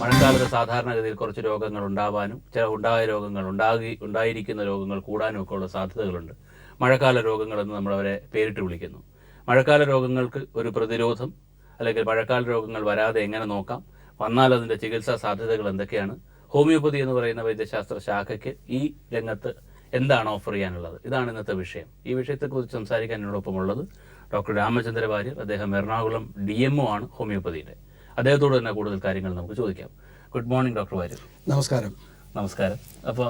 മഴക്കാലത്ത് സാധാരണഗതിയിൽ കുറച്ച് രോഗങ്ങൾ ഉണ്ടാവാനും ഉണ്ടായ രോഗങ്ങൾ ഉണ്ടായിരിക്കുന്ന രോഗങ്ങൾ കൂടാനും ഒക്കെ ഉള്ള സാധ്യതകളുണ്ട്. മഴക്കാല രോഗങ്ങളെന്ന് നമ്മളവരെ പേരിട്ട് വിളിക്കുന്നു. മഴക്കാല രോഗങ്ങൾക്ക് ഒരു പ്രതിരോധം അല്ലെങ്കിൽ മഴക്കാല രോഗങ്ങൾ വരാതെ എങ്ങനെ നോക്കാം, വന്നാൽ അതിൻ്റെ ചികിത്സാ സാധ്യതകൾ എന്തൊക്കെയാണ്, ഹോമിയോപ്പതി എന്ന് പറയുന്ന വൈദ്യശാസ്ത്ര ശാഖയ്ക്ക് ഈ രംഗത്ത് എന്താണ് ഓഫർ ചെയ്യാനുള്ളത്, ഇതാണ് ഇന്നത്തെ വിഷയം. ഈ വിഷയത്തെക്കുറിച്ച് സംസാരിക്കാൻ എന്നോടൊപ്പമുള്ളത് ഡോക്ടർ രാമചന്ദ്ര വാര്യർ. അദ്ദേഹം എറണാകുളം DMO ആണ് ഹോമിയോപ്പതിയുടെ. അദ്ദേഹത്തോട് തന്നെ കൂടുതൽ കാര്യങ്ങൾ നമുക്ക് ചോദിക്കാം. Good morning doctor Warrier. നമസ്കാരം. നമസ്കാരം. അപ്പോൾ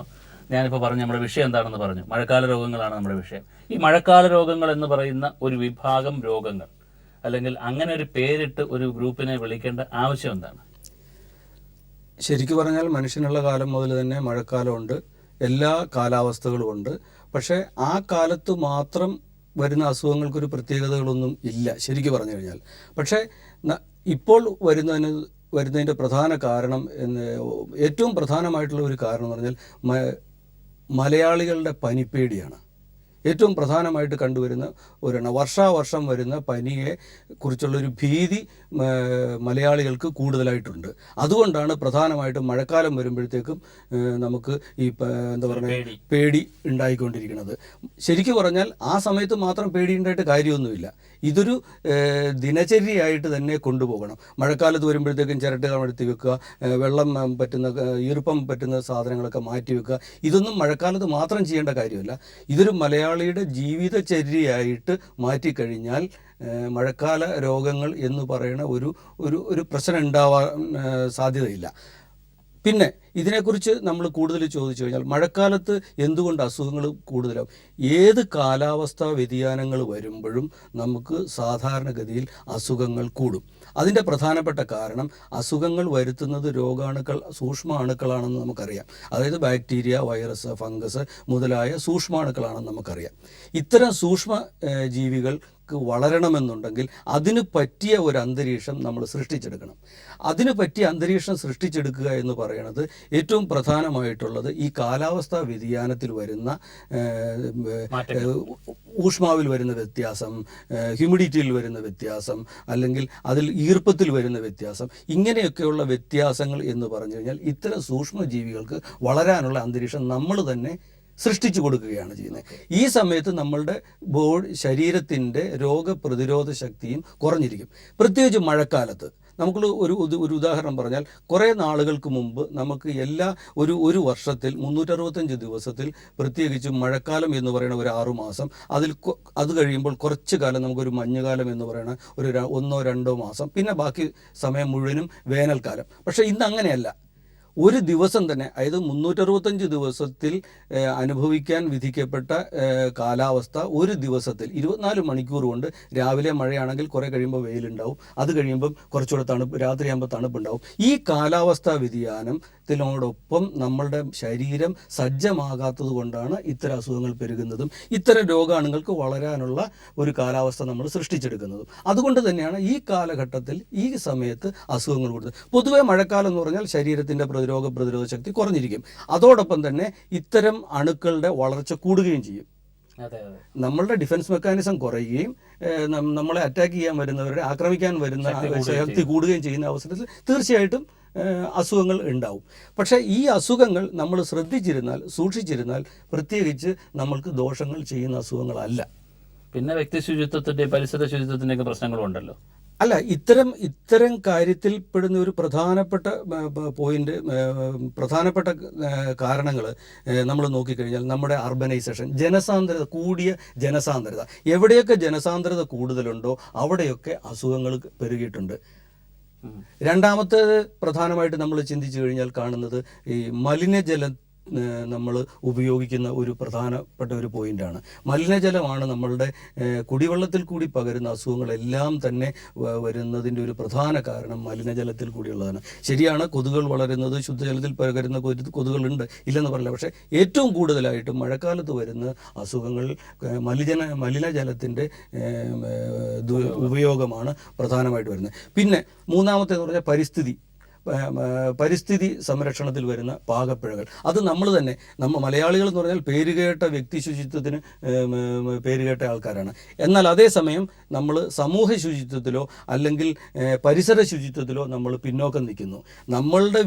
ഞാനിപ്പോൾ പറഞ്ഞു നമ്മുടെ വിഷയം എന്താണെന്ന് പറഞ്ഞു, മഴക്കാല രോഗങ്ങളാണ് നമ്മുടെ വിഷയം. ഈ മഴക്കാല രോഗങ്ങൾ എന്ന് പറയുന്ന ഒരു വിഭാഗം രോഗങ്ങൾ, അല്ലെങ്കിൽ അങ്ങനെ ഒരു പേരിട്ട് ഒരു ഗ്രൂപ്പിനെ വിളിക്കേണ്ട ആവശ്യം എന്താണ്? ശരിക്കു പറഞ്ഞാൽ മനുഷ്യനുള്ള കാലം മുതൽ തന്നെ മഴക്കാലമുണ്ട്, എല്ലാ കാലാവസ്ഥകളും ഉണ്ട്. പക്ഷേ ആ കാലത്ത് മാത്രം വരുന്ന അസുഖങ്ങൾക്കൊരു പ്രത്യേകതകളൊന്നും ഇല്ല ശരിക്കു പറഞ്ഞു കഴിഞ്ഞാൽ. പക്ഷേ ഇപ്പോൾ വരുന്നതിൻ്റെ പ്രധാന കാരണം ഏറ്റവും പ്രധാനമായിട്ടുള്ള ഒരു കാരണം എന്ന് പറഞ്ഞാൽ മലയാളികളുടെ പനിപ്പേടിയാണ്. ഏറ്റവും പ്രധാനമായിട്ട് കണ്ടുവരുന്ന വർഷാവർഷം വരുന്ന പനിയെ കുറിച്ചുള്ളൊരു ഭീതി മലയാളികൾക്ക് കൂടുതലായിട്ടുണ്ട്. അതുകൊണ്ടാണ് പ്രധാനമായിട്ടും മഴക്കാലം വരുമ്പോഴത്തേക്കും നമുക്ക് ഈ എന്താ പറയുക പേടി ഉണ്ടായിക്കൊണ്ടിരിക്കുന്നത്. ശരിക്കും പറഞ്ഞാൽ ആ സമയത്ത് മാത്രം പേടി ഉണ്ടായിട്ട് കാര്യമൊന്നുമില്ല. ഇതൊരു ദിനചര്യയായിട്ട് തന്നെ കൊണ്ടുപോകണം. മഴക്കാലത്ത് വരുമ്പോഴത്തേക്കും ചിരട്ട കമഴ്ത്തി വെക്കുക, വെള്ളം പറ്റുന്ന ഈർപ്പം പറ്റുന്ന സാധനങ്ങളൊക്കെ മാറ്റി വെക്കുക, ഇതൊന്നും മഴക്കാലത്ത് മാത്രം ചെയ്യേണ്ട കാര്യമല്ല. ഇതൊരു മലയാളിയുടെ ജീവിതചര്യയായിട്ട് മാറ്റിക്കഴിഞ്ഞാൽ മഴക്കാല രോഗങ്ങൾ എന്ന് പറയുന്ന ഒരു പ്രശ്നം ഉണ്ടാവാൻ സാധ്യതയില്ല. പിന്നെ ഇതിനെക്കുറിച്ച് നമ്മൾ കൂടുതൽ ചോദിച്ചു കഴിഞ്ഞാൽ മഴക്കാലത്ത് എന്തുകൊണ്ട് അസുഖങ്ങൾ കൂടുതലാവും? ഏത് കാലാവസ്ഥാ വ്യതിയാനങ്ങൾ വരുമ്പോഴും നമുക്ക് സാധാരണഗതിയിൽ അസുഖങ്ങൾ കൂടും. അതിൻ്റെ പ്രധാനപ്പെട്ട കാരണം അസുഖങ്ങൾ വരുത്തുന്നത് രോഗാണുക്കൾ, സൂക്ഷ്മാണുക്കളാണെന്ന് നമുക്കറിയാം. അതായത് ബാക്ടീരിയ, വൈറസ്, ഫംഗസ് മുതലായ സൂക്ഷ്മാണുക്കളാണെന്ന് നമുക്കറിയാം. ഇത്തരം സൂക്ഷ്മ ജീവികൾ വളരണമെന്നുണ്ടെങ്കിൽ അതിന് പറ്റിയ ഒരു അന്തരീക്ഷം നമ്മൾ സൃഷ്ടിച്ചെടുക്കണം. അതിന് പറ്റിയ അന്തരീക്ഷം സൃഷ്ടിച്ചെടുക്കുക എന്ന് പറയുന്നത് ഏറ്റവും പ്രധാനമായിട്ടുള്ളത് ഈ കാലാവസ്ഥാ വ്യതിയാനത്തിൽ വരുന്ന ഊഷ്മാവിൽ വരുന്ന വ്യത്യാസം, ഹ്യൂമിഡിറ്റിയിൽ വരുന്ന വ്യത്യാസം, അല്ലെങ്കിൽ അതിൽ ഈർപ്പത്തിൽ വരുന്ന വ്യത്യാസം, ഇങ്ങനെയൊക്കെയുള്ള വ്യത്യാസങ്ങൾ എന്ന് പറഞ്ഞു കഴിഞ്ഞാൽ ഇത്തരം സൂക്ഷ്മജീവികൾക്ക് വളരാനുള്ള അന്തരീക്ഷം നമ്മൾ തന്നെ സൃഷ്ടിച്ചു കൊടുക്കുകയാണ് ചെയ്യുന്നത്. ഈ സമയത്ത് നമ്മളുടെ ശരീരത്തിൻ്റെ രോഗപ്രതിരോധ ശക്തിയും കുറഞ്ഞിരിക്കും. പ്രത്യേകിച്ച് മഴക്കാലത്ത് നമുക്ക് ഒരു ഉദാഹരണം പറഞ്ഞാൽ, കുറേ നാളുകൾക്ക് മുമ്പ് നമുക്ക് ഒരു വർഷത്തിൽ 365 ദിവസത്തിൽ പ്രത്യേകിച്ചും മഴക്കാലം എന്ന് പറയുന്ന ഒരു 6 മാസം, അത് കഴിയുമ്പോൾ കുറച്ച് കാലം നമുക്കൊരു മഞ്ഞുകാലം എന്ന് പറയുന്ന ഒരു 1-2 മാസം, പിന്നെ ബാക്കി സമയം മുഴുവനും വേനൽക്കാലം. പക്ഷേ ഇന്ന് അങ്ങനെയല്ല. ഒരു ദിവസം തന്നെ, അതായത് 365 ദിവസത്തിൽ അനുഭവിക്കാൻ വിധിക്കപ്പെട്ട കാലാവസ്ഥ ഒരു ദിവസത്തിൽ 24 മണിക്കൂർ കൊണ്ട്, രാവിലെ മഴയാണെങ്കിൽ കുറേ കഴിയുമ്പോൾ വെയിലുണ്ടാവും, അത് കഴിയുമ്പം കുറച്ചുകൂടെ രാത്രിയാകുമ്പോൾ തണുപ്പുണ്ടാവും. ഈ കാലാവസ്ഥാ വ്യതിയാനത്തിനോടൊപ്പം നമ്മളുടെ ശരീരം സജ്ജമാകാത്തത് കൊണ്ടാണ് ഇത്തരം അസുഖങ്ങൾ പെരുകുന്നതും ഇത്തരം രോഗാണുക്കൾക്ക് വളരാനുള്ള ഒരു കാലാവസ്ഥ നമ്മൾ സൃഷ്ടിച്ചെടുക്കുന്നതും. അതുകൊണ്ട് തന്നെയാണ് ഈ കാലഘട്ടത്തിൽ ഈ സമയത്ത് അസുഖങ്ങൾ കൂടുതൽ. പൊതുവെ മഴക്കാലം എന്ന് പറഞ്ഞാൽ ശരീരത്തിൻ്റെ പ്രതിരോധ ശക്തി കുറഞ്ഞിരിക്കും. അതോടൊപ്പം തന്നെ ഇത്തരം അണുക്കളുടെ വളർച്ച കൂടുകയും ചെയ്യും. നമ്മളുടെ ഡിഫൻസ് മെക്കാനിസം കുറയുകയും നമ്മളെ അറ്റാക്ക് ചെയ്യാൻ വരുന്നവരുടെ, ആക്രമിക്കാൻ വരുന്ന ശക്തി കൂടുകയും ചെയ്യുന്ന അവസരത്തിൽ തീർച്ചയായിട്ടും അസുഖങ്ങൾ ഉണ്ടാവും. പക്ഷേ ഈ അസുഖങ്ങൾ നമ്മൾ ശ്രദ്ധിച്ചിരുന്നാൽ, സൂക്ഷിച്ചിരുന്നാൽ പ്രത്യേകിച്ച് നമ്മൾക്ക് ദോഷങ്ങൾ ചെയ്യുന്ന അസുഖങ്ങളല്ല. പിന്നെ വ്യക്തി ശുചിത്വത്തിൻ്റെ, പരിസര ശുചിത്വത്തിൻ്റെയൊക്കെ പ്രശ്നങ്ങളും ഉണ്ടല്ലോ. അല്ല, ഇത്തരം കാര്യത്തിൽ പെടുന്ന ഒരു പ്രധാനപ്പെട്ട കാരണങ്ങൾ നമ്മൾ നോക്കിക്കഴിഞ്ഞാൽ നമ്മുടെ അർബനൈസേഷൻ, കൂടിയ ജനസാന്ദ്രത. എവിടെയൊക്കെ ജനസാന്ദ്രത കൂടുതലുണ്ടോ അവിടെയൊക്കെ അസുഖങ്ങൾ പെരുകിയിട്ടുണ്ട്. രണ്ടാമത്തേത് പ്രധാനമായിട്ട് നമ്മൾ ചിന്തിച്ചു കഴിഞ്ഞാൽ കാണുന്നത് ഈ മലിനജലം നമ്മൾ ഉപയോഗിക്കുന്ന ഒരു പ്രധാനപ്പെട്ട ഒരു പോയിൻ്റാണ്. മലിനജലമാണ് നമ്മളുടെ കുടിവെള്ളത്തിൽ കൂടി പകരുന്ന അസുഖങ്ങളെല്ലാം തന്നെ വരുന്നതിൻ്റെ ഒരു പ്രധാന കാരണം മലിനജലത്തിൽ കൂടിയുള്ളതാണ്. ശരിയാണ്, കൊതുകുകൾ വളരുന്നത്, ശുദ്ധജലത്തിൽ പകരുന്ന കൊതുകുകളുണ്ട്, ഇല്ലെന്ന് പറയില്ല. പക്ഷേ ഏറ്റവും കൂടുതലായിട്ടും മഴക്കാലത്ത് വരുന്ന അസുഖങ്ങൾ മലിനജലത്തിൻ്റെ ഉപയോഗമാണ് പ്രധാനമായിട്ട് വരുന്നത്. പിന്നെ മൂന്നാമത്തേന്ന് പറഞ്ഞാൽ പരിസ്ഥിതി സംരക്ഷണത്തിൽ വരുന്ന പാകപ്പിഴകൾ. അത് നമ്മൾ തന്നെ, മലയാളികൾ എന്ന് പറഞ്ഞാൽ പേരുകേട്ട വ്യക്തി ശുചിത്വത്തിന് പേരുകേട്ട ആൾക്കാരാണ്. എന്നാൽ അതേസമയം നമ്മൾ സമൂഹ ശുചിത്വത്തിലോ അല്ലെങ്കിൽ പരിസര ശുചിത്വത്തിലോ നമ്മൾ പിന്നോക്കം നിൽക്കുന്നു. നമ്മളുടെ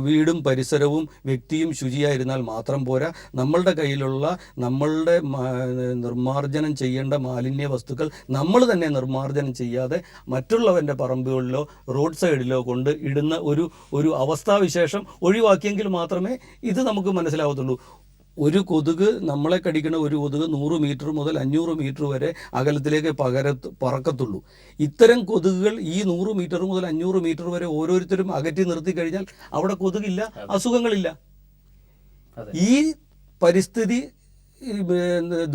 വീടും പരിസരവും വ്യക്തിയും ശുചിയായിരുന്നാൽ മാത്രം പോരാ, നമ്മളുടെ കയ്യിലുള്ള നമ്മളുടെ നിർമ്മാർജ്ജനം ചെയ്യേണ്ട മാലിന്യ വസ്തുക്കൾ നമ്മൾ തന്നെ നിർമ്മാർജ്ജനം ചെയ്യാതെ മറ്റുള്ളവൻ്റെ പറമ്പുകളിലോ റോഡ് സൈഡിലോ കൊണ്ട് ഇടുന്ന ഒരു അവസ്ഥാവിശേഷം ഒഴിവാക്കിയെങ്കിൽ മാത്രമേ ഇത് നമുക്ക് മനസ്സിലാവത്തുള്ളൂ. ഒരു കൊതുക്, നമ്മളെ കടിക്കുന്ന ഒരു കൊതുക് 100 മീറ്റർ മുതൽ 500 മീറ്റർ വരെ അകലത്തിലേക്ക് പറക്കത്തുള്ളൂ. ഇത്തരം കൊതുകുകൾ ഈ 100 മീറ്റർ മുതൽ 500 മീറ്റർ വരെ ഓരോരുത്തരും അകറ്റി നിർത്തി കഴിഞ്ഞാൽ അവിടെ കൊതുകില്ല, അസുഖങ്ങളില്ല. ഈ പരിസ്ഥിതി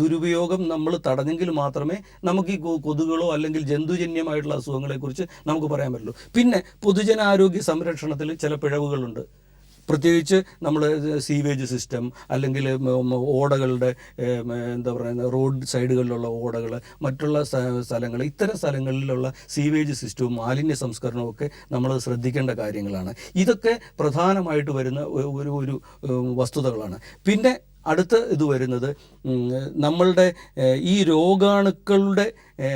ദുരുപയോഗം നമ്മൾ തടഞ്ഞെങ്കിൽ മാത്രമേ നമുക്ക് ഈ കൊതുകുകളോ അല്ലെങ്കിൽ ജന്തുജന്യമായിട്ടുള്ള അസുഖങ്ങളെക്കുറിച്ച് നമുക്ക് പറയാൻ പറ്റുള്ളൂ. പിന്നെ പൊതുജനാരോഗ്യ സംരക്ഷണത്തിൽ ചില പിഴവുകളുണ്ട്. പ്രത്യേകിച്ച് നമ്മൾ സീവേജ് സിസ്റ്റം അല്ലെങ്കിൽ ഓടകളുടെ എന്താ പറയുക, റോഡ് സൈഡുകളിലുള്ള ഓടകൾ, മറ്റുള്ള സ്ഥലങ്ങൾ, ഇത്തരം സ്ഥലങ്ങളിലുള്ള സീവേജ് സിസ്റ്റവും മാലിന്യ സംസ്കരണവും ഒക്കെ നമ്മൾ ശ്രദ്ധിക്കേണ്ട കാര്യങ്ങളാണ്. ഇതൊക്കെ പ്രധാനമായിട്ട് വരുന്ന ഒരു വസ്തുതകളാണ്. പിന്നെ അടുത്ത ഇത് വരുന്നത് നമ്മളുടെ ഈ രോഗാണുക്കളുടെ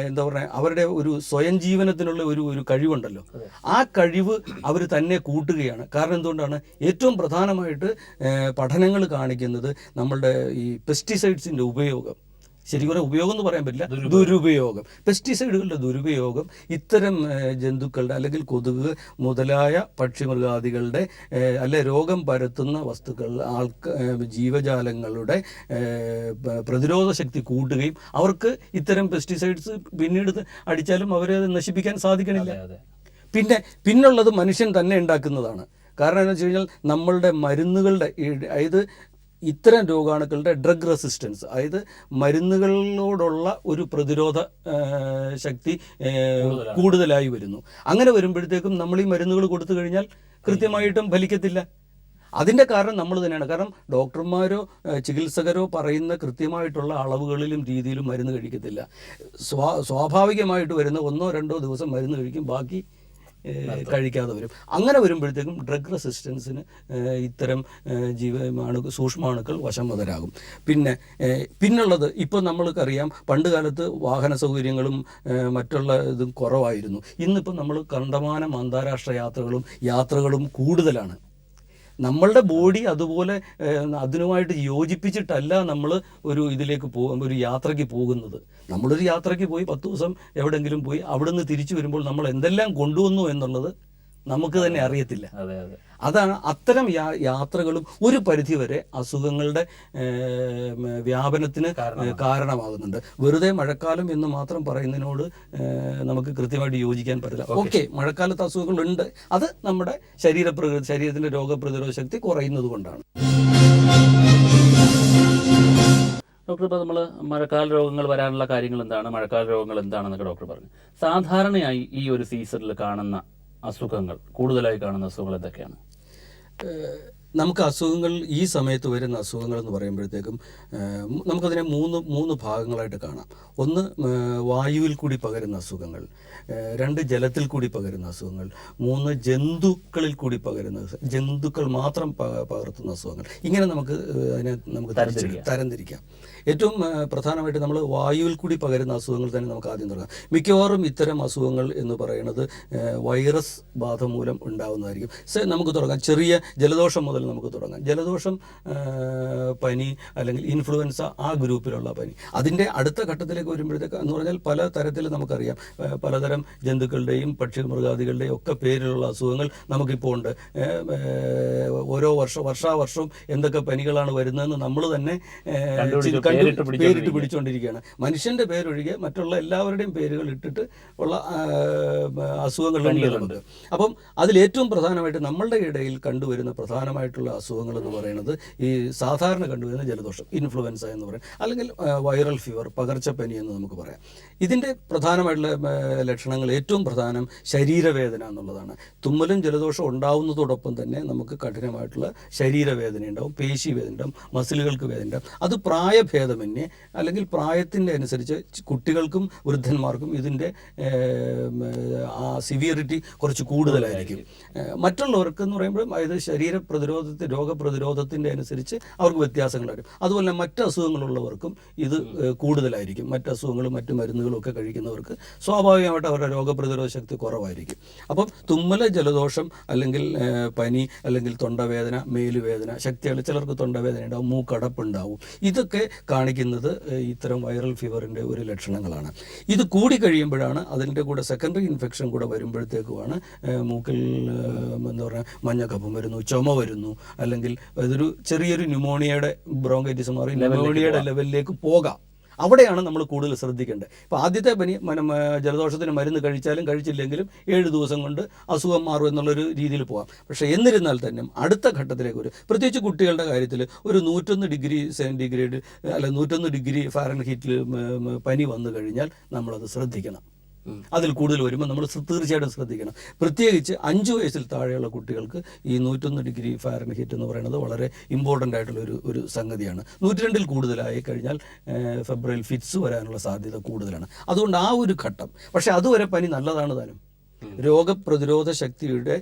എന്താ പറയുക, അവരുടെ ഒരു സ്വയം ജീവനത്തിനുള്ള ഒരു കഴിവുണ്ടല്ലോ, ആ കഴിവ് അവർ തന്നെ കൂട്ടുകയാണ്. കാരണം എന്തുകൊണ്ടാണ്? ഏറ്റവും പ്രധാനമായിട്ട് പഠനങ്ങൾ കാണിക്കുന്നത് നമ്മളുടെ ഈ പെസ്റ്റിസൈഡ്സിൻ്റെ ഉപയോഗം, ശരിക്കും പറഞ്ഞാൽ ഉപയോഗം എന്ന് പറയാൻ പറ്റില്ല, ദുരുപയോഗം, പെസ്റ്റിസൈഡുകളുടെ ദുരുപയോഗം ഇത്തരം ജന്തുക്കളുടെ അല്ലെങ്കിൽ കൊതുക് മുതലായ പക്ഷിമൃഗാദികളുടെ അല്ലെ രോഗം പരത്തുന്ന വസ്തുക്കൾ ജീവജാലങ്ങളുടെ പ്രതിരോധ ശക്തി കൂട്ടുകയും അവർക്ക് ഇത്തരം പെസ്റ്റിസൈഡ്സ് പിന്നീട് അടിച്ചാലും അവരെ നശിപ്പിക്കാൻ സാധിക്കണില്ല. പിന്നുള്ളത് മനുഷ്യൻ തന്നെ ഉണ്ടാക്കുന്നതാണ്. കാരണം എന്താണെന്ന് വെച്ച് കഴിഞ്ഞാൽ നമ്മളുടെ മരുന്നുകളുടെ, അതായത് ഇത്തരം രോഗാണുക്കളുടെ ഡ്രഗ് റെസിസ്റ്റൻസ്, അതായത് മരുന്നുകളോടുള്ള ഒരു പ്രതിരോധ ശക്തി കൂടുതലായി വരുന്നു. അങ്ങനെ വരുമ്പോഴത്തേക്കും നമ്മൾ ഈ മരുന്നുകൾ കൊടുത്തു കഴിഞ്ഞാൽ കൃത്യമായിട്ടും ഫലിക്കത്തില്ല. അതിൻ്റെ കാരണം നമ്മൾ തന്നെയാണ്. കാരണം ഡോക്ടർമാരോ ചികിത്സകരോ പറയുന്ന കൃത്യമായിട്ടുള്ള അളവുകളിലും രീതിയിലും മരുന്ന് കഴിക്കത്തില്ല. സ്വാഭാവികമായിട്ട് വരുന്ന 1-2 ദിവസം മരുന്ന് കഴിക്കും, ബാക്കി കഴിക്കാതെ വരും. അങ്ങനെ വരുമ്പോഴത്തേക്കും ഡ്രഗ് റെസിസ്റ്റൻസിന് ഇത്തരം സൂക്ഷ്മാണുക്കൾ വശംവദരാകും. പിന്നുള്ളത്, ഇപ്പോൾ നമ്മൾക്കറിയാം, പണ്ട് കാലത്ത് വാഹന സൗകര്യങ്ങളും മറ്റുള്ള ഇതും കുറവായിരുന്നു. ഇന്നിപ്പോൾ നമ്മൾ കണ്ടമാനം അന്താരാഷ്ട്ര യാത്രകളും കൂടുതലാണ്. നമ്മളുടെ ബോഡി അതുപോലെ അതിനുമായിട്ട് യോജിപ്പിച്ചിട്ടല്ല നമ്മൾ ഒരു യാത്രയ്ക്ക് പോകുന്നത്. നമ്മളൊരു യാത്രയ്ക്ക് പോയി 10 ദിവസം എവിടെയെങ്കിലും പോയി അവിടുന്ന് തിരിച്ചു വരുമ്പോൾ നമ്മൾ എന്തെല്ലാം കൊണ്ടുവന്നു എന്നുള്ളത് നമുക്ക് തന്നെ അറിയത്തില്ല. അതാണ് അത്തരം യാത്രകളും ഒരു പരിധിവരെ അസുഖങ്ങളുടെ വ്യാപനത്തിന് കാരണമാകുന്നുണ്ട്. വെറുതെ മഴക്കാലം എന്ന് മാത്രം പറയുന്നതിനോട് നമുക്ക് കൃത്യമായിട്ട് യോജിക്കാൻ പറ്റില്ല. ഓക്കെ, മഴക്കാലത്ത് അസുഖങ്ങളുണ്ട്, അത് നമ്മുടെ ശരീരത്തിൻ്റെ രോഗപ്രതിരോധ ശക്തി കുറയുന്നത് കൊണ്ടാണ്. ഡോക്ടർ, ഇപ്പോൾ നമ്മൾ മഴക്കാല രോഗങ്ങൾ വരാനുള്ള കാര്യങ്ങൾ എന്താണ്, മഴക്കാല രോഗങ്ങൾ എന്താണെന്നൊക്കെ ഡോക്ടർ പറഞ്ഞു. സാധാരണയായി ഈ ഒരു സീസണിൽ കാണുന്ന അസുഖങ്ങൾ, കൂടുതലായി കാണുന്ന അസുഖങ്ങൾ എന്തൊക്കെയാണ്? നമുക്ക് അസുഖങ്ങൾ, ഈ സമയത്ത് വരുന്ന അസുഖങ്ങൾ എന്ന് പറയുമ്പോഴത്തേക്കും നമുക്കതിനെ മൂന്ന് ഭാഗങ്ങളായിട്ട് കാണാം. ഒന്ന് വായുവിൽ കൂടി പകരുന്ന അസുഖങ്ങൾ, 2 ജലത്തിൽ കൂടി പകരുന്ന അസുഖങ്ങൾ, 3 ജന്തുക്കൾ മാത്രം പകർത്തുന്ന അസുഖങ്ങൾ. ഇങ്ങനെ നമുക്ക് തരംതിരിക്കാം. ഏറ്റവും പ്രധാനമായിട്ട് നമ്മൾ വായുവിൽ കൂടി പകരുന്ന അസുഖങ്ങൾ തന്നെ നമുക്ക് ആദ്യം തുടങ്ങാം. മിക്കവാറും ഇത്തരം അസുഖങ്ങൾ എന്ന് പറയുന്നത് വൈറസ് ബാധ മൂലം ഉണ്ടാകുന്നതായിരിക്കും. നമുക്ക് തുടങ്ങാം, ചെറിയ ജലദോഷം മുതൽ നമുക്ക് തുടങ്ങാം. ജലദോഷം, പനി അല്ലെങ്കിൽ ഇൻഫ്ലുവൻസ, ആ ഗ്രൂപ്പിലുള്ള പനി. അതിൻ്റെ അടുത്ത ഘട്ടത്തിലേക്ക് വരുമ്പോഴത്തേക്ക് എന്ന് പറഞ്ഞാൽ പല തരത്തിൽ നമുക്കറിയാം, പലതരം ജന്തുക്കളുടെയും പക്ഷിമൃഗാദികളുടെയും ഒക്കെ പേരിലുള്ള അസുഖങ്ങൾ നമുക്കിപ്പോൾ ഉണ്ട്. ഓരോ വർഷാവർഷവും എന്തൊക്കെ പനികളാണ് വരുന്നതെന്ന് നമ്മൾ തന്നെ പേരിട്ട് പിടിച്ചുകൊണ്ടിരിക്കുകയാണ്. മനുഷ്യൻ്റെ പേരൊഴികെ മറ്റുള്ള എല്ലാവരുടെയും പേരുകൾ ഇട്ടിട്ട് ഉള്ള അസുഖങ്ങളുണ്ട് നമുക്ക്. അപ്പം അതിലേറ്റവും പ്രധാനമായിട്ട് നമ്മളുടെ ഇടയിൽ കണ്ടുവരുന്ന പ്രധാനമായിട്ടുള്ള അസുഖങ്ങൾ എന്ന് പറയുന്നത് ഈ സാധാരണ കണ്ടുവരുന്ന ജലദോഷം, ഇൻഫ്ലുവൻസ എന്ന് പറയും, അല്ലെങ്കിൽ വൈറൽ ഫീവർ, പകർച്ചപ്പനി എന്ന് നമുക്ക് പറയാം. ഇതിൻ്റെ പ്രധാനമായിട്ടുള്ള ലക്ഷണങ്ങൾ, ഏറ്റവും പ്രധാനം ശരീരവേദന എന്നുള്ളതാണ്. തുമ്മലും ജലദോഷം ഉണ്ടാവുന്നതോടൊപ്പം തന്നെ നമുക്ക് കഠിനമായിട്ടുള്ള ശരീരവേദന ഉണ്ടാവും, പേശി വേദന ഉണ്ടാവും, മസിലുകൾക്ക് വേദന ഉണ്ടാവും. അത് പ്രായഭേദം ഭേദമന്യേ അല്ലെങ്കിൽ പ്രായത്തിൻ്റെ അനുസരിച്ച് കുട്ടികൾക്കും വൃദ്ധന്മാർക്കും ഇതിൻ്റെ ആ സിവിയറിറ്റി കുറച്ച് കൂടുതലായിരിക്കും. മറ്റുള്ളവർക്കെന്ന് പറയുമ്പോൾ അതായത് രോഗപ്രതിരോധത്തിൻ്റെ അനുസരിച്ച് അവർക്ക് വ്യത്യാസങ്ങളായിരിക്കും. അതുപോലെ തന്നെ മറ്റ് അസുഖങ്ങളുള്ളവർക്കും ഇത് കൂടുതലായിരിക്കും. മറ്റ് അസുഖങ്ങളും മറ്റ് മരുന്നുകളും ഒക്കെ കഴിക്കുന്നവർക്ക് സ്വാഭാവികമായിട്ട് അവരുടെ രോഗപ്രതിരോധ ശക്തി കുറവായിരിക്കും. അപ്പം തുമ്മൽ, ജലദോഷം, അല്ലെങ്കിൽ പനി, അല്ലെങ്കിൽ തൊണ്ടവേദന, മേലുവേദന, ശക്തികൾ, ചിലർക്ക് തൊണ്ടവേദന ഉണ്ടാവും, മൂക്കടപ്പുണ്ടാവും. ഇതൊക്കെ കാണിക്കുന്നത് ഇത്തരം വൈറൽ ഫീവറിൻ്റെ ഒരു ലക്ഷണങ്ങളാണ്. ഇത് കൂടി കഴിയുമ്പോഴാണ് അതിൻ്റെ കൂടെ സെക്കൻഡറി ഇൻഫെക്ഷൻ കൂടെ വരുമ്പോഴത്തേക്കുമാണ് മൂക്കിൽ എന്താ പറയുക മഞ്ഞക്കപ്പം വരുന്നു, ചുമ വരുന്നു, അല്ലെങ്കിൽ ഇതൊരു ചെറിയൊരു ന്യൂമോണിയയുടെ ബ്രോങ്കൈറ്റിസ് മാറി ന്യൂമോണിയയുടെ ലെവലിലേക്ക് പോകാം. അവിടെയാണ് നമ്മൾ കൂടുതൽ ശ്രദ്ധിക്കേണ്ടത്. ഇപ്പോൾ ആദ്യത്തെ പനി ജലദോഷത്തിന് മരുന്ന് കഴിച്ചാലും കഴിച്ചില്ലെങ്കിലും 7 ദിവസം കൊണ്ട് അസുഖം മാറും എന്നുള്ളൊരു രീതിയിൽ പോകാം. പക്ഷേ എന്നിരുന്നാൽ തന്നെ അടുത്ത ഘട്ടത്തിലേക്ക് പ്രത്യേകിച്ച് കുട്ടികളുടെ കാര്യത്തിൽ ഒരു 101 ഡിഗ്രി സെൻറ്റിഗ്രേഡ് അല്ല 101 ഡിഗ്രി ഫാരൻഹീറ്റിൽ പനി വന്നു കഴിഞ്ഞാൽ നമ്മളത് ശ്രദ്ധിക്കണം. അതിൽ കൂടുതൽ വരുമ്പോൾ നമ്മൾ തീർച്ചയായിട്ടും ശ്രദ്ധിക്കണം. പ്രത്യേകിച്ച് 5 വയസ്സിൽ താഴെയുള്ള കുട്ടികൾക്ക് ഈ 101 ഡിഗ്രി ഫാരൻഹീറ്റ് എന്ന് പറയുന്നത് വളരെ ഇമ്പോർട്ടൻ്റ് ആയിട്ടുള്ള ഒരു സംഗതിയാണ്. 102 കൂടുതലായി കഴിഞ്ഞാൽ ഫെബ്രൈൽ ഫിറ്റ്സ് വരാനുള്ള സാധ്യത കൂടുതലാണ്. അതുകൊണ്ട് ആ ഒരു ഘട്ടം, പക്ഷേ അതുവരെ പനി നല്ലതാണ് താനും. രോഗപ്രതിരോധ ശക്തിയുടെ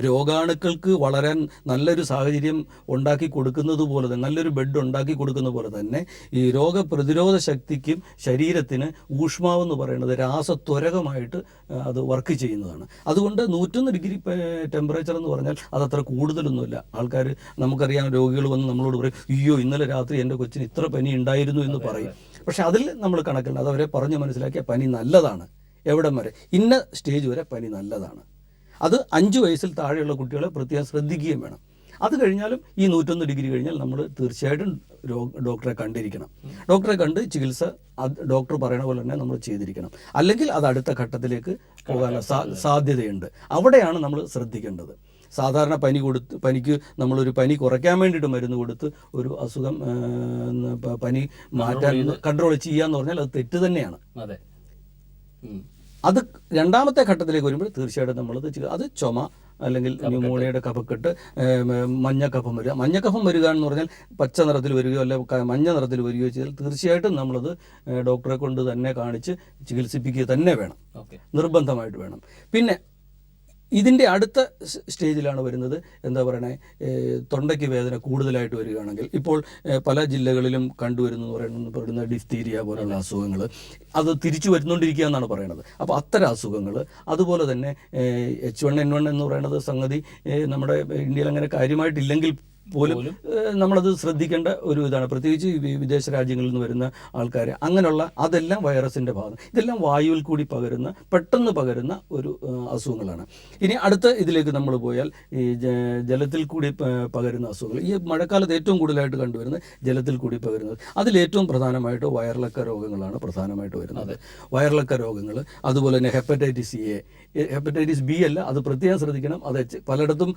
രോഗാണുക്കൾക്ക് വളരാൻ നല്ലൊരു സാഹചര്യം ഉണ്ടാക്കി കൊടുക്കുന്നത് പോലെ തന്നെ, നല്ലൊരു ബെഡ് ഉണ്ടാക്കി കൊടുക്കുന്ന പോലെ തന്നെ ഈ രോഗപ്രതിരോധ ശക്തിക്കും ശരീരത്തിന് ഊഷ്മാവെന്ന് പറയുന്നത് രാസത്വരകമായിട്ട് അത് വർക്ക് ചെയ്യുന്നതാണ്. അതുകൊണ്ട് 101 ഡിഗ്രി ടെമ്പറേച്ചർ എന്ന് പറഞ്ഞാൽ അതത്ര കൂടുതലൊന്നുമില്ല. ആൾക്കാർ, നമുക്കറിയാം, രോഗികൾ വന്ന് നമ്മളോട് പറയും, അയ്യോ ഇന്നലെ രാത്രി എൻ്റെ കൊച്ചിന് ഇത്ര പനി ഉണ്ടായിരുന്നു എന്ന് പറയും. പക്ഷെ അതിൽ നമ്മൾ കണക്കുണ്ട്. അതവരെ പറഞ്ഞ് മനസ്സിലാക്കിയ പനി നല്ലതാണ്. എവിടം വരെ? ഇന്ന സ്റ്റേജ് വരെ പനി നല്ലതാണ്. അത് 5 വയസ്സിൽ താഴെയുള്ള കുട്ടികളെ പ്രത്യേകം ശ്രദ്ധിക്കുകയും വേണം. അത് കഴിഞ്ഞാലും ഈ 101 ഡിഗ്രി കഴിഞ്ഞാൽ നമ്മൾ തീർച്ചയായിട്ടും ഡോക്ടറെ കണ്ടിരിക്കണം. ഡോക്ടറെ കണ്ട് ചികിത്സ ഡോക്ടർ പറയുന്ന പോലെ തന്നെ നമ്മൾ ചെയ്തിരിക്കണം. അല്ലെങ്കിൽ അത് അടുത്ത ഘട്ടത്തിലേക്ക് പോകാനുള്ള സാധ്യതയുണ്ട്. അവിടെയാണ് നമ്മൾ ശ്രദ്ധിക്കേണ്ടത്. സാധാരണ പനിക്ക് നമ്മളൊരു പനി കുറയ്ക്കാൻ വേണ്ടിയിട്ട് മരുന്ന് കൊടുത്ത് ഒരു അസുഖം പനി മാറ്റാൻ കൺട്രോൾ ചെയ്യാന്ന് പറഞ്ഞാൽ അത് തെറ്റ് തന്നെയാണ്. അതെ. അത് രണ്ടാമത്തെ ഘട്ടത്തിലേക്ക് വരുമ്പോൾ തീർച്ചയായിട്ടും നമ്മളത് അത് ചുമ അല്ലെങ്കിൽ ന്യൂമോണിയയുടെ കഫക്കെട്ട്, മഞ്ഞക്കഫം വരിക. മഞ്ഞക്കഫം വരിക എന്ന് പറഞ്ഞാൽ പച്ച നിറത്തിൽ വരികയോ അല്ലെ മഞ്ഞ നിറത്തിൽ വരികയോ ചെയ്താൽ തീർച്ചയായിട്ടും നമ്മളത് ഡോക്ടറെ കൊണ്ട് തന്നെ കാണിച്ച് ചികിത്സിപ്പിക്കുക തന്നെ വേണം, നിർബന്ധമായിട്ട് വേണം. പിന്നെ ഇതിൻ്റെ അടുത്ത സ്റ്റേജിലാണ് വരുന്നത് എന്താ പറയണേ, തൊണ്ടയ്ക്ക് വേദന കൂടുതലായിട്ട് വരികയാണെങ്കിൽ ഇപ്പോൾ പല ജില്ലകളിലും കണ്ടുവരുന്നു പറയുന്ന ഡിഫ്തീരിയ പോലുള്ള അസുഖങ്ങൾ അത് തിരിച്ചു വരുന്നുകൊണ്ടിരിക്കുക എന്നാണ് പറയുന്നത്. അപ്പോൾ അത്തരം അസുഖങ്ങൾ, അതുപോലെ തന്നെ H1N1 എന്ന് പറയുന്നത് സംഗതി നമ്മുടെ ഇന്ത്യയിൽ അങ്ങനെ കാര്യമായിട്ടില്ലെങ്കിൽ പോലും നമ്മളത് ശ്രദ്ധിക്കേണ്ട ഒരു ഇതാണ്. പ്രത്യേകിച്ച് വിദേശ രാജ്യങ്ങളിൽ നിന്ന് വരുന്ന ആൾക്കാർ, അങ്ങനെയുള്ള അതെല്ലാം വൈറസിൻ്റെ ഭാഗം. ഇതെല്ലാം വായുവിൽ കൂടി പെട്ടെന്ന് പകരുന്ന ഒരു അസുഖങ്ങളാണ്. ഇനി അടുത്ത ഇതിലേക്ക് നമ്മൾ പോയാൽ ഈ ജലത്തിൽ കൂടി പകരുന്ന അസുഖങ്ങൾ. ഈ മഴക്കാലത്ത് ഏറ്റവും കൂടുതലായിട്ട് കണ്ടുവരുന്നത് ജലത്തിൽ കൂടി പകരുന്നത്. അതിലേറ്റവും പ്രധാനമായിട്ട് വയറിളക്ക രോഗങ്ങളാണ് പ്രധാനമായിട്ട് വരുന്നത്. വയറിളക്ക രോഗങ്ങൾ, അതുപോലെ തന്നെ ഹെപ്പറ്റൈറ്റിസ് എ, ഹെപ്പറ്റൈറ്റിസ് ബി അല്ല, അത് പ്രത്യേകം ശ്രദ്ധിക്കണം. അത് പലയിടത്തും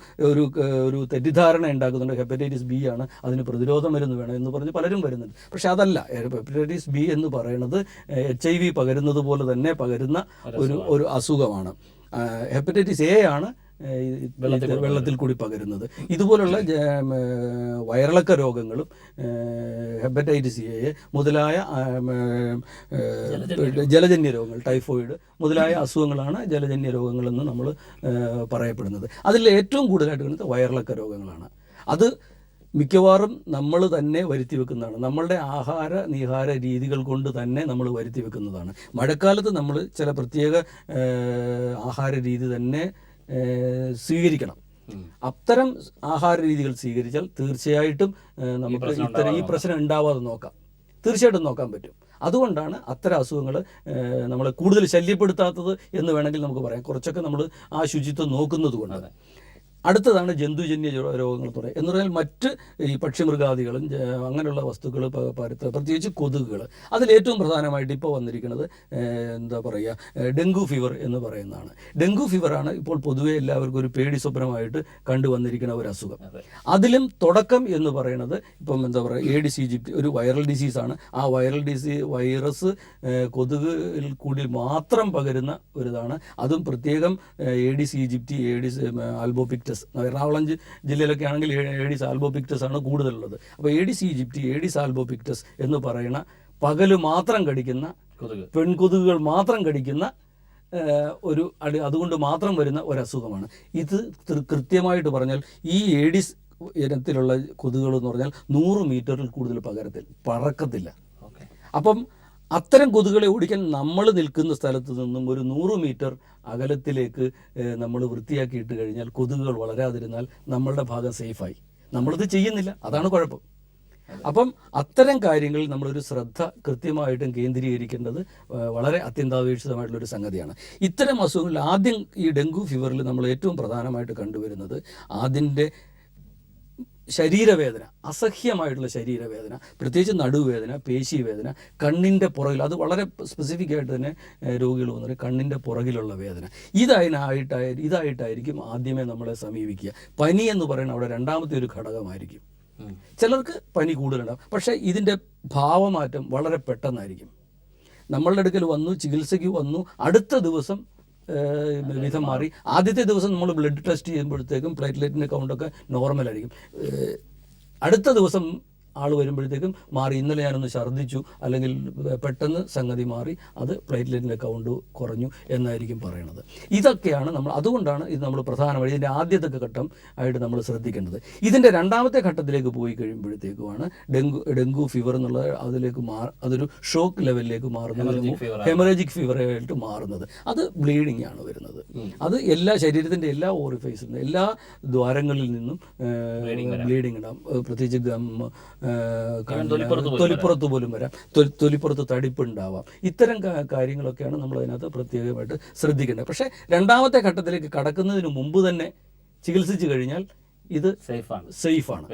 ഒരു തെറ്റിദ്ധാരണ ഉണ്ടാക്കുന്നുണ്ട്. ഹെപ്പറ്റൈറ്റിസ് ബി ആണ്, അതിന് പ്രതിരോധ മരുന്ന് വേണം എന്ന് പറഞ്ഞ് പലരും വരുന്നുണ്ട്. പക്ഷെ അതല്ല. ഹെപ്പറ്റൈറ്റിസ് ബി എന്ന് പറയുന്നത് HIV പകരുന്നത് പോലെ തന്നെ പകരുന്ന ഒരു അസുഖമാണ്. ഹെപ്പറ്റൈറ്റിസ് എ ആണ് വെള്ളത്തിൽ കൂടി പകരുന്നത്. ഇതുപോലുള്ള വയറിളക്ക രോഗങ്ങളും ഹെപ്പറ്റൈറ്റിസ് എ മുതലായ ജലജന്യ രോഗങ്ങൾ, ടൈഫോയിഡ് മുതലായ അസുഖങ്ങളാണ് ജലജന്യ രോഗങ്ങളെന്ന് നമ്മൾ പറയപ്പെടുന്നത്. അതിൽ ഏറ്റവും കൂടുതലായിട്ട് കാണുന്നത് വയറിളക്ക രോഗങ്ങളാണ്. അത് മിക്കവാറും നമ്മൾ തന്നെ വരുത്തി വെക്കുന്നതാണ്. നമ്മളുടെ ആഹാര നീഹാര രീതികൾ കൊണ്ട് തന്നെ നമ്മൾ വരുത്തി വെക്കുന്നതാണ്. മഴക്കാലത്ത് നമ്മൾ ചില പ്രത്യേക ആഹാര രീതി തന്നെ സ്വീകരിക്കണം. അത്തരം ആഹാര രീതികൾ സ്വീകരിച്ചാൽ തീർച്ചയായിട്ടും നമുക്ക് ഈ പ്രശ്നം ഉണ്ടാവാതെ നോക്കാം. തീർച്ചയായിട്ടും നോക്കാൻ പറ്റും. അതുകൊണ്ടാണ് അത്തരം അസുഖങ്ങൾ നമ്മളെ കൂടുതൽ ശല്യപ്പെടുത്താത്തത് എന്ന് വേണമെങ്കിൽ നമുക്ക് പറയാം. കുറച്ചൊക്കെ നമ്മൾ ആ ശുചിത്വം നോക്കുന്നത് കൊണ്ട്. അടുത്തതാണ് ജന്തുജന്യ രോഗങ്ങൾ എന്ന് പറഞ്ഞാൽ മറ്റ് ഈ പക്ഷിമൃഗാദികളും അങ്ങനെയുള്ള വസ്തുക്കൾ പ്രത്യേകിച്ച് കൊതുകുകൾ. അതിലേറ്റവും പ്രധാനമായിട്ട് ഇപ്പോൾ വന്നിരിക്കുന്നത് എന്താ പറയുക, ഡെങ്കു ഫീവർ എന്ന് പറയുന്നതാണ്. ഡെങ്കു ഫീവറാണ് ഇപ്പോൾ പൊതുവെ എല്ലാവർക്കും ഒരു പേടി സ്വപ്നമായിട്ട് കണ്ടുവന്നിരിക്കുന്ന ഒരു അസുഖം. അതിലും തുടക്കം എന്ന് പറയുന്നത് ഇപ്പം എന്താ പറയുക, ഏഡിസ് ഈജിപ്തി ഒരു വൈറൽ ഡിസീസാണ്. ആ വൈറസ് കൊതുകിൽ കൂടി മാത്രം പകരുന്ന ഒരിതാണ്. അതും പ്രത്യേകം ഏഡിസ് ഈജിപ്തി, ഏഡിസ് ആൽബോപിക്റ്റിക്സ് ആൽബോപിക്ടസ്, എറണാകുളം ജില്ലയിലൊക്കെ ആണെങ്കിൽ ഏഡിസ് ആൽബോപിക്ടസ് ആണ് കൂടുതലുള്ളത്. അപ്പോൾ ഏഡിസ് ഈജിപ്തി, ഏഡിസ് ആൽബോപിക്ടസ് എന്ന് പറയുന്ന പകല് മാത്രം കടിക്കുന്ന പെൺകൊതുകുകൾ മാത്രം കടിക്കുന്ന അതുകൊണ്ട് മാത്രം വരുന്ന ഒരസുഖമാണ് ഇത്. കൃത്യമായിട്ട് പറഞ്ഞാൽ ഈ ഏഡിസ് ഇനത്തിലുള്ള കൊതുകുകൾ എന്ന് പറഞ്ഞാൽ 100 മീറ്ററിൽ കൂടുതൽ പറക്കത്തില്ല. അപ്പം അത്തരം കൊതുകുകളെ ഓടിക്കാൻ നമ്മൾ നിൽക്കുന്ന സ്ഥലത്ത് നിന്നും ഒരു 100 മീറ്റർ അകലത്തിലേക്ക് നമ്മൾ വൃത്തിയാക്കിയിട്ട് കഴിഞ്ഞാൽ കൊതുകുകൾ വളരാതിരുന്നാൽ നമ്മളുടെ ഭാഗം സേഫായി. നമ്മളിത് ചെയ്യുന്നില്ല, അതാണ് കുഴപ്പം. അപ്പം അത്തരം കാര്യങ്ങളിൽ നമ്മളൊരു ശ്രദ്ധ കൃത്യമായിട്ടും കേന്ദ്രീകരിക്കേണ്ടത് വളരെ അത്യന്താപേക്ഷിതമായിട്ടുള്ളൊരു സംഗതിയാണ്. ഇത്തരം അസുഖങ്ങളിൽ ആദ്യം ഈ ഡെങ്കു ഫീവറിൽ നമ്മൾ ഏറ്റവും പ്രധാനമായിട്ട് കണ്ടുവരുന്നത് അതിൻ്റെ ശരീരവേദന, അസഹ്യമായിട്ടുള്ള ശരീരവേദന, പ്രത്യേകിച്ച് നടുവേദന, പേശിവേദന, കണ്ണിൻ്റെ പുറകിൽ, അത് വളരെ സ്പെസിഫിക് ആയിട്ട് തന്നെ രോഗികൾ വന്നത് കണ്ണിൻ്റെ പുറകിലുള്ള വേദന, ഇതായിട്ടായിരിക്കും ആദ്യമേ നമ്മളെ സമീപിക്കുക. പനി എന്ന് പറയുന്നത് അവിടെ രണ്ടാമത്തെ ഒരു ഘടകമായിരിക്കും. ചിലർക്ക് പനി കൂടുതലുണ്ടാകും, പക്ഷേ ഇതിൻ്റെ ഭാവമാറ്റം വളരെ പെട്ടെന്നായിരിക്കും. നമ്മളുടെ അടുക്കൽ വന്നു, ചികിത്സയ്ക്ക് വന്നു, അടുത്ത ദിവസം വിധം മാറി. ആദ്യത്തെ ദിവസം നമ്മൾ ബ്ലഡ് ടെസ്റ്റ് ചെയ്യുമ്പോഴത്തേക്കും പ്ലേറ്റ്ലെറ്റിൻ്റെ കൗണ്ടൊക്കെ നോർമലായിരിക്കും. അടുത്ത ദിവസം ആൾ വരുമ്പോഴത്തേക്കും മാറി, ഇന്നലെ ഞാനൊന്ന് ഛർദ്ദിച്ചു, അല്ലെങ്കിൽ പെട്ടെന്ന് സംഗതി മാറി, അത് പ്ലേറ്റ്ലെറ്റിൻ്റെ കൗണ്ട് കുറഞ്ഞു എന്നായിരിക്കും പറയണത്. ഇതൊക്കെയാണ് അതുകൊണ്ടാണ് ഇത് നമ്മൾ പ്രധാനമായി ഇതിൻ്റെ ആദ്യത്തെ ഘട്ടം ആയിട്ട് നമ്മൾ ശ്രദ്ധിക്കേണ്ടത്. ഇതിൻ്റെ രണ്ടാമത്തെ ഘട്ടത്തിലേക്ക് പോയി കഴിയുമ്പോഴത്തേക്കുമാണ് ഡെങ്കു ഫീവർ എന്നുള്ള അതൊരു ഷോക്ക് ലെവലിലേക്ക് മാറുന്നത്, ഹെമറേജിക് ഫീവറായിട്ട് മാറുന്നത്. അത് ബ്ലീഡിങ് ആണ് വരുന്നത്. അത് എല്ലാ ശരീരത്തിൻ്റെ എല്ലാ ഓറിഫൈസിൽ നിന്നും, എല്ലാ ദ്വാരങ്ങളിൽ നിന്നും ബ്ലീഡിങ് ഉണ്ടാകും. പ്രത്യേകിച്ച് തൊലിപ്പുറത്ത് പോലും വരാം, തൊലിപ്പുറത്ത് തടിപ്പ് ഉണ്ടാവാം. ഇത്തരം കാര്യങ്ങളൊക്കെയാണ് നമ്മൾ അതിനകത്ത് പ്രത്യേകമായിട്ട് ശ്രദ്ധിക്കേണ്ടത്. പക്ഷേ രണ്ടാമത്തെ ഘട്ടത്തിലേക്ക് കടക്കുന്നതിന് മുമ്പ് തന്നെ ചികിത്സിച്ചു കഴിഞ്ഞാൽ ഇത് സേഫാണ്.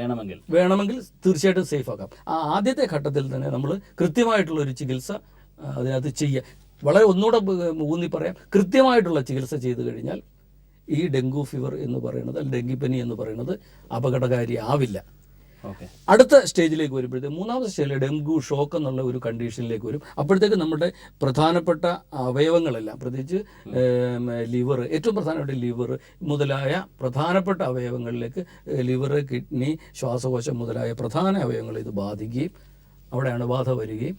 വേണമെങ്കിൽ തീർച്ചയായിട്ടും സേഫ് ആക്കാം. ആ ആദ്യത്തെ ഘട്ടത്തിൽ തന്നെ നമ്മൾ കൃത്യമായിട്ടുള്ള ഒരു ചികിത്സ അതിനകത്ത് ചെയ്യുക. വളരെ ഒന്നുകൂടെ ഊന്നി പറയാം, കൃത്യമായിട്ടുള്ള ചികിത്സ ചെയ്തു കഴിഞ്ഞാൽ ഈ ഡെങ്കു ഫീവർ എന്ന് പറയുന്നത്, ഡെങ്കിപ്പനി എന്ന് പറയുന്നത് അപകടകാരി ആവില്ല. അടുത്ത സ്റ്റേജിലേക്ക് വരുമ്പോഴത്തേക്ക്, മൂന്നാമത്തെ സ്റ്റേജിൽ ഡെങ്കു ഷോക്ക് എന്നുള്ള ഒരു കണ്ടീഷനിലേക്ക് വരും. അപ്പോഴത്തേക്ക് നമ്മുടെ പ്രധാനപ്പെട്ട അവയവങ്ങളെല്ലാം, പ്രത്യേകിച്ച് ലിവർ, ഏറ്റവും പ്രധാനപ്പെട്ട ലിവർ മുതലായ പ്രധാനപ്പെട്ട അവയവങ്ങളിലേക്ക്, ലിവർ, കിഡ്നി, ശ്വാസകോശം മുതലായ പ്രധാന അവയവങ്ങൾ ഇത് ബാധിക്കുകയും അവിടെ അണുബാധ വരികയും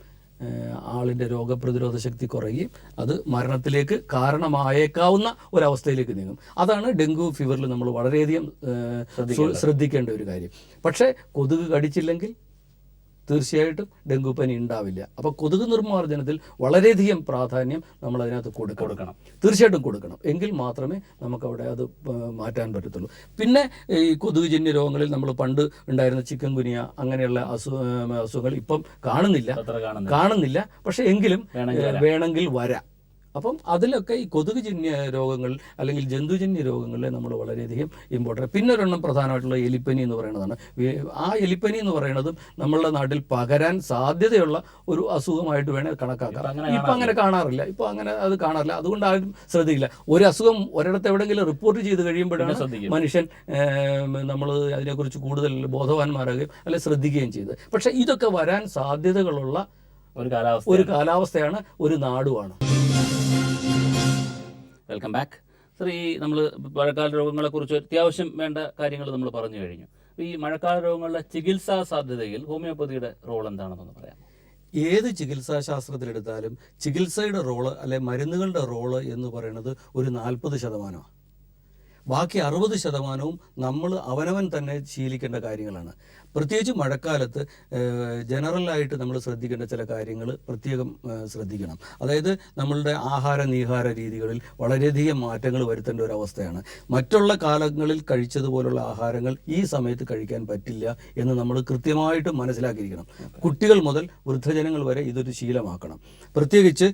ആളിൻ്റെ രോഗപ്രതിരോധ ശക്തി കുറയുകയും അത് മരണത്തിലേക്ക് കാരണമായേക്കാവുന്ന ഒരവസ്ഥയിലേക്ക് നീങ്ങും. അതാണ് ഡെങ്കു ഫീവറിൽ നമ്മൾ വളരെയധികം ശ്രദ്ധിക്കേണ്ട ഒരു കാര്യം. പക്ഷേ കൊതുക് കടിച്ചില്ലെങ്കിൽ തീർച്ചയായിട്ടും ഡെങ്കു പനി ഉണ്ടാവില്ല. അപ്പോൾ കൊതുക് നിർമ്മാർജ്ജനത്തിൽ വളരെയധികം പ്രാധാന്യം നമ്മൾ അതിനകത്ത് കൊടുക്കണം, തീർച്ചയായിട്ടും കൊടുക്കണം. എങ്കിൽ മാത്രമേ നമുക്കവിടെ അത് മാറ്റാൻ പറ്റത്തുള്ളൂ. പിന്നെ ഈ കൊതുകുജന്യ രോഗങ്ങളിൽ നമ്മൾ പണ്ട് ഉണ്ടായിരുന്ന ചിക്കൻ ഗുനിയ അങ്ങനെയുള്ള അസുഖങ്ങൾ ഇപ്പം കാണുന്നില്ല. പക്ഷേ എങ്കിലും വേണമെങ്കിൽ വരാം. അപ്പം അതിലൊക്കെ ഈ കൊതുകുജന്യ രോഗങ്ങൾ അല്ലെങ്കിൽ ജന്തുജന്യ രോഗങ്ങളെ നമ്മൾ വളരെയധികം ഇമ്പോർട്ടൻ്റ്. പിന്നെ ഒരെണ്ണം പ്രധാനമായിട്ടുള്ള എലിപ്പനി എന്ന് പറയുന്നതാണ്. ആ എലിപ്പനി എന്ന് പറയുന്നതും നമ്മളുടെ നാട്ടിൽ പകരാൻ സാധ്യതയുള്ള ഒരു അസുഖമായിട്ട് വേണേൽ കണക്കാക്കാം. ഇപ്പം അങ്ങനെ കാണാറില്ല. അതുകൊണ്ട് ആരും ശ്രദ്ധിക്കില്ല. ഒരു അസുഖം ഒരിടത്ത് എവിടെയെങ്കിലും റിപ്പോർട്ട് ചെയ്ത് കഴിയുമ്പോഴാണ് മനുഷ്യൻ നമ്മൾ അതിനെക്കുറിച്ച് കൂടുതൽ ബോധവാന്മാരാകുകയും അല്ലെ ശ്രദ്ധിക്കുകയും ചെയ്തത്. പക്ഷേ ഇതൊക്കെ വരാൻ സാധ്യതകളുള്ള ഒരു കാലാവസ്ഥയാണ്, ഒരു നാടുമാണ്. Welcome back sir. ഈ നമ്മൾ മഴക്കാല രോഗങ്ങളെക്കുറിച്ച് അത്യാവശ്യം വേണ്ട കാര്യങ്ങൾ നമ്മൾ പറഞ്ഞു കഴിഞ്ഞു. ഈ മഴക്കാല രോഗങ്ങളുടെ ചികിത്സാ സാധ്യതയിൽ ഹോമിയോപ്പതിയുടെ റോൾ എന്താണെന്നൊന്ന് പറയാം. ഏത് ചികിത്സാശാസ്ത്രത്തിലെടുത്താലും ചികിത്സയുടെ റോള് അല്ലെ മരുന്നുകളുടെ റോള് എന്ന് പറയുന്നത് ഒരു 40%. ബാക്കി 60% നമ്മൾ അവനവൻ തന്നെ ശീലിക്കേണ്ട കാര്യങ്ങളാണ്. പ്രത്യേകിച്ച് മഴക്കാലത്ത് ജനറലായിട്ട് നമ്മൾ ശ്രദ്ധിക്കേണ്ട ചില കാര്യങ്ങൾ പ്രത്യേകം ശ്രദ്ധിക്കണം. അതായത് നമ്മളുടെ ആഹാര നീഹാര രീതികളിൽ വളരെയധികം മാറ്റങ്ങൾ വരുത്തേണ്ട ഒരു അവസ്ഥയാണ്. മറ്റുള്ള കാലങ്ങളിൽ കഴിച്ചതുപോലുള്ള ആഹാരങ്ങൾ ഈ സമയത്ത് കഴിക്കാൻ പറ്റില്ല എന്ന് നമ്മൾ കൃത്യമായിട്ട് മനസ്സിലാക്കിയിരിക്കണം. കുട്ടികൾ മുതൽ വൃദ്ധജനങ്ങൾ വരെ ഇതൊരു ശീലമാക്കണം. പ്രത്യേകിച്ച്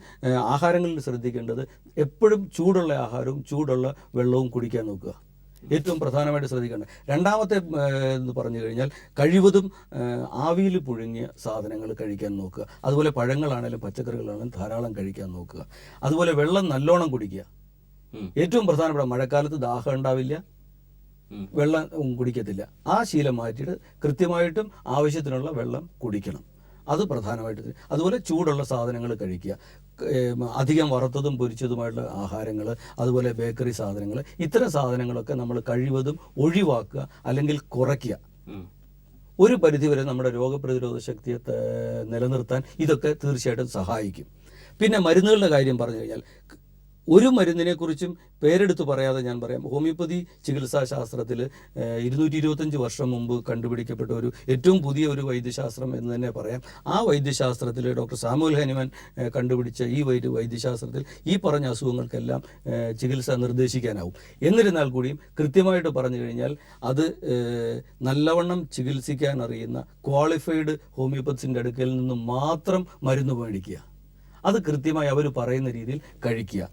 ആഹാരങ്ങളിൽ ശ്രദ്ധിക്കേണ്ടത് എപ്പോഴും ചൂടുള്ള ആഹാരവും ചൂടുള്ള വെള്ളവും കുടിക്കാൻ നോക്കുക. ഏറ്റവും പ്രധാനമായിട്ട് ശ്രദ്ധിക്കേണ്ടത്. രണ്ടാമത്തെ എന്ന് പറഞ്ഞു കഴിഞ്ഞാൽ കഴിവതും ആവിയിൽ പുഴുങ്ങിയ സാധനങ്ങൾ കഴിക്കാൻ നോക്കുക. അതുപോലെ പഴങ്ങളാണെങ്കിലും പച്ചക്കറികളാണെങ്കിലും ധാരാളം കഴിക്കാൻ നോക്കുക. അതുപോലെ വെള്ളം നല്ലോണം കുടിക്കുക. ഏറ്റവും പ്രധാനപ്പെട്ട, മഴക്കാലത്ത് ദാഹം ഉണ്ടാവില്ല, വെള്ളം കുടിക്കത്തില്ല. ആ ശീലം മാറ്റിയിട്ട് കൃത്യമായിട്ടും ആവശ്യത്തിനുള്ള വെള്ളം കുടിക്കണം. അത് പ്രധാനമായിട്ട്. അതുപോലെ ചൂടുള്ള സാധനങ്ങൾ കഴിക്കുക, അധികം വറുത്തതും പൊരിച്ചതുമായിട്ടുള്ള ആഹാരങ്ങൾ, അതുപോലെ ബേക്കറി സാധനങ്ങൾ, ഇത്തരം സാധനങ്ങളൊക്കെ നമ്മൾ കഴിവതും ഒഴിവാക്കുക അല്ലെങ്കിൽ കുറയ്ക്കുക. ഒരു പരിധിവരെ നമ്മുടെ രോഗപ്രതിരോധ ശക്തിയെ നിലനിർത്താൻ ഇതൊക്കെ തീർച്ചയായിട്ടും സഹായിക്കും. പിന്നെ മരുന്നുകളുടെ കാര്യം പറഞ്ഞു കഴിഞ്ഞാൽ, ഒരു മരുന്നിനെക്കുറിച്ചും പേരെടുത്ത് പറയാതെ ഞാൻ പറയാം. ഹോമിയോപ്പതി ചികിത്സാ ശാസ്ത്രത്തിൽ 225 വർഷം മുമ്പ് കണ്ടുപിടിക്കപ്പെട്ട ഏറ്റവും പുതിയ ഒരു വൈദ്യശാസ്ത്രം എന്ന് തന്നെ പറയാം. ആ വൈദ്യശാസ്ത്രത്തിൽ ഡോക്ടർ സാമുവൽ ഹനിമാൻ കണ്ടുപിടിച്ച ഈ വൈദ്യശാസ്ത്രത്തിൽ ഈ പറഞ്ഞ അസുഖങ്ങൾക്കെല്ലാം ചികിത്സ നിർദ്ദേശിക്കാനാവും. എന്നിരുന്നാൽ കൂടിയും കൃത്യമായിട്ട് പറഞ്ഞു കഴിഞ്ഞാൽ അത് നല്ലവണ്ണം ചികിത്സിക്കാൻ അറിയുന്ന ക്വാളിഫൈഡ് ഹോമിയോപ്പത്തിൻ്റെ അടുക്കൽ നിന്ന് മാത്രം മരുന്ന് മേടിക്കുക. അത് കൃത്യമായി അവർ പറയുന്ന രീതിയിൽ കഴിക്കുക.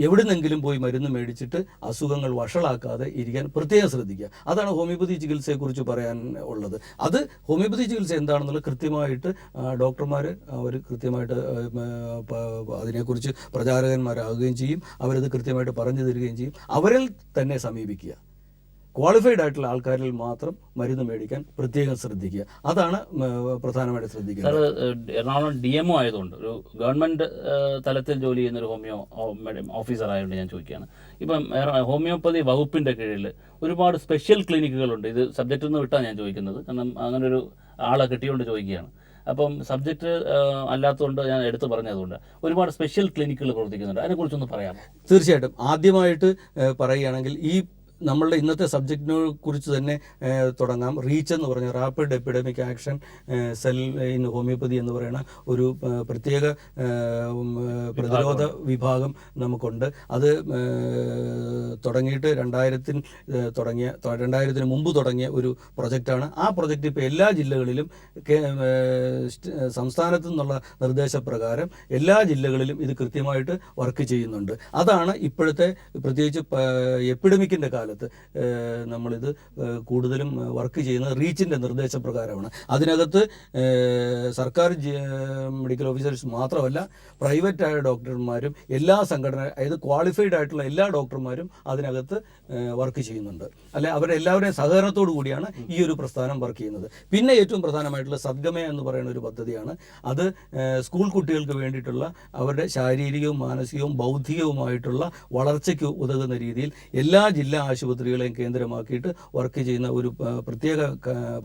എവിടുന്നെങ്കിലും പോയി മരുന്ന് മേടിച്ചിട്ട് അസുഖങ്ങൾ വഷളാക്കാതെ ഇരിക്കാൻ പ്രത്യേകം ശ്രദ്ധിക്കുക. അതാണ് ഹോമിയോപ്പതി ചികിത്സയെക്കുറിച്ച് പറയാൻ ഉള്ളത്. അത് ഹോമിയോപ്പതി ചികിത്സ എന്താണെന്നുള്ളത് കൃത്യമായിട്ട് ഡോക്ടർമാർ അവർ കൃത്യമായിട്ട് അതിനെക്കുറിച്ച് പ്രചാരകന്മാരാകുകയും ചെയ്യും. അവരത് കൃത്യമായിട്ട് പറഞ്ഞു തരികയും ചെയ്യും. അവരിൽ തന്നെ സമീപിക്കുക. ക്വാളിഫൈഡ് ആയിട്ടുള്ള ആൾക്കാരിൽ മാത്രം മരുന്ന് മേടിക്കാൻ പ്രത്യേകം ശ്രദ്ധിക്കുക. അതാണ് പ്രധാനമായിട്ട് ശ്രദ്ധിക്കുന്നത്. എറണാകുളം DMO ആയതുകൊണ്ട് ഒരു ഗവൺമെന്റ് തലത്തിൽ ജോലി ചെയ്യുന്ന ഒരു ഹോമിയോ ഓഫീസർ ആയതുകൊണ്ട് ഞാൻ ചോദിക്കുകയാണ്. ഇപ്പം ഹോമിയോപ്പതി വകുപ്പിന്റെ കീഴിൽ ഒരുപാട് സ്പെഷ്യൽ ക്ലിനിക്കുകളുണ്ട്. ഇത് സബ്ജക്റ്റിൽ നിന്ന് വിട്ടാണ് ഞാൻ ചോദിക്കുന്നത്, കാരണം അങ്ങനെ ഒരു ആളെ കിട്ടിയോണ്ട് ചോദിക്കുകയാണ്. അപ്പം സബ്ജക്റ്റ് അല്ലാത്തതുകൊണ്ട് ഞാൻ എടുത്തു പറഞ്ഞതുകൊണ്ട് ഒരുപാട് സ്പെഷ്യൽ ക്ലിനിക്കുകൾ പ്രവർത്തിക്കുന്നുണ്ട്. അതിനെക്കുറിച്ചൊന്ന് പറയാമോ? തീർച്ചയായിട്ടും. ആദ്യമായിട്ട് പറയുകയാണെങ്കിൽ ഈ നമ്മളുടെ ഇന്നത്തെ സബ്ജക്റ്റിനെ കുറിച്ച് തന്നെ തുടങ്ങാം. റീച്ച് എന്ന് പറഞ്ഞ rapid epidemic action cell in homoeopathy എന്ന് പറയുന്ന ഒരു പ്രത്യേക പ്രതിരോധ വിഭാഗം നമുക്കുണ്ട്. അത് തുടങ്ങിയിട്ട് 2000 മുമ്പ് തുടങ്ങിയ ഒരു പ്രൊജക്റ്റാണ്. ആ പ്രൊജക്റ്റ് ഇപ്പോൾ എല്ലാ ജില്ലകളിലും സംസ്ഥാനത്തു നിന്നുള്ള നിർദ്ദേശപ്രകാരം എല്ലാ ജില്ലകളിലും ഇത് കൃത്യമായിട്ട് വർക്ക് ചെയ്യുന്നുണ്ട്. അതാണ് ഇപ്പോഴത്തെ പ്രത്യേകിച്ച് എപ്പിഡമിക്കിൻ്റെ കാലത്ത് നമ്മളിത് കൂടുതലും വർക്ക് ചെയ്യുന്നത് റീച്ചിൻ്റെ നിർദ്ദേശപ്രകാരമാണ്. അതിനകത്ത് സർക്കാർ മെഡിക്കൽ ഓഫീസേഴ്സ് മാത്രമല്ല, പ്രൈവറ്റായ ഡോക്ടർമാരും എല്ലാ അതായത് ക്വാളിഫൈഡ് ആയിട്ടുള്ള എല്ലാ ഡോക്ടർമാരും അതിനകത്ത് വർക്ക് ചെയ്യുന്നുണ്ട്. അല്ലെ, അവരെല്ലാവരുടെയും സഹകരണത്തോടു കൂടിയാണ് ഈ ഒരു പ്രസ്ഥാനം വർക്ക് ചെയ്യുന്നത്. പിന്നെ ഏറ്റവും പ്രധാനമായിട്ടുള്ള സദ്ഗമയ എന്ന് പറയുന്ന ഒരു പദ്ധതിയാണ്. അത് സ്കൂൾ കുട്ടികൾക്ക് വേണ്ടിയിട്ടുള്ള അവരുടെ ശാരീരികവും മാനസികവും ബൗദ്ധികവുമായിട്ടുള്ള വളർച്ചയ്ക്ക് ഉതകുന്ന രീതിയിൽ എല്ലാ ജില്ലാ ആശുപത്രികളെയും കേന്ദ്രമാക്കിയിട്ട് വർക്ക് ചെയ്യുന്ന ഒരു പ്രത്യേക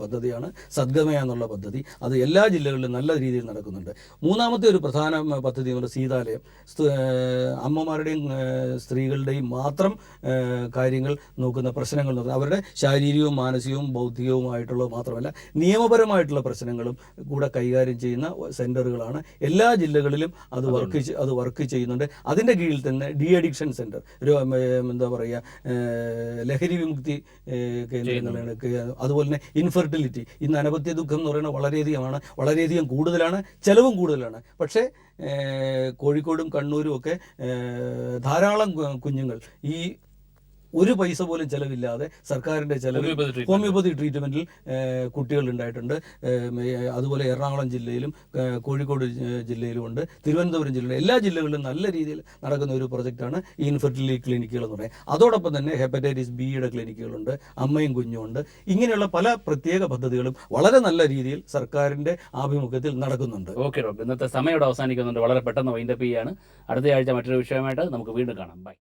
പദ്ധതിയാണ് സദ്ഗമയ എന്നുള്ള പദ്ധതി. അത് എല്ലാ ജില്ലകളിലും നല്ല രീതിയിൽ നടക്കുന്നുണ്ട്. മൂന്നാമത്തെ ഒരു പ്രധാന പദ്ധതി എന്ന് പറയുന്നത് സീതാലയം. അമ്മമാരുടെയും സ്ത്രീകളുടെയും മാത്രം കാര്യങ്ങൾ നോക്കുന്ന പ്രശ്നങ്ങൾ നോക്കുന്ന, അവരുടെ ശാരീരികവും മാനസികവും ബൗദ്ധികവുമായിട്ടുള്ളത് മാത്രമല്ല നിയമപരമായിട്ടുള്ള പ്രശ്നങ്ങളും കൂടെ കൈകാര്യം ചെയ്യുന്ന സെൻ്ററുകളാണ്. എല്ലാ ജില്ലകളിലും അത് വർക്ക് ചെയ്യുന്നുണ്ട്. അതിൻ്റെ കീഴിൽ തന്നെ ഡി അഡിക്ഷൻ സെൻറ്റർ, എന്താ പറയുക, ലഹരി വിമുക്തി കേന്ദ്രങ്ങളാണ്. അതുപോലെ തന്നെ ഇൻഫെർട്ടിലിറ്റി, ഇന്ന് അനപത്യ ദുഃഖം എന്ന് പറയുന്നത് വളരെയധികം കൂടുതലാണ്, ചെലവും കൂടുതലാണ്. പക്ഷേ കോഴിക്കോടും കണ്ണൂരും ഒക്കെ ധാരാളം കുഞ്ഞുങ്ങൾ ഈ ഒരു പൈസ പോലും ചെലവില്ലാതെ സർക്കാരിൻ്റെ ചെലവിൽ ഹോമിയോപ്പതി ട്രീറ്റ്മെൻറ്റിൽ കുട്ടികൾ ഉണ്ടായിട്ടുണ്ട്. അതുപോലെ എറണാകുളം ജില്ലയിലും കോഴിക്കോട് ജില്ലയിലും ഉണ്ട്, തിരുവനന്തപുരം ജില്ലയിലും, എല്ലാ ജില്ലകളിലും നല്ല രീതിയിൽ നടക്കുന്ന ഒരു പ്രൊജക്റ്റാണ് ഈ ഇൻഫെർട്ടിലിറ്റി ക്ലിനിക്കുകൾ എന്ന് പറയുന്നത്. അതോടൊപ്പം തന്നെ ഹെപ്പറ്റൈറ്റിസ് ബിയുടെ ക്ലിനിക്കുകളുണ്ട്, അമ്മയും കുഞ്ഞുമുണ്ട്. ഇങ്ങനെയുള്ള പല പ്രത്യേക പദ്ധതികളും വളരെ നല്ല രീതിയിൽ സർക്കാരിൻ്റെ ആഭിമുഖ്യത്തിൽ നടക്കുന്നുണ്ട്. ഓക്കെ ഡോക്ടർ, ഇന്നത്തെ സമയം അവസാനിക്കുന്നുണ്ട്. വളരെ പെട്ടെന്ന് വൈൻഡപ്പ് ചെയ്യാണ്. അടുത്ത ആഴ്ച മറ്റൊരു വിഷയമായിട്ട് നമുക്ക് വീണ്ടും കാണാം. ബൈ.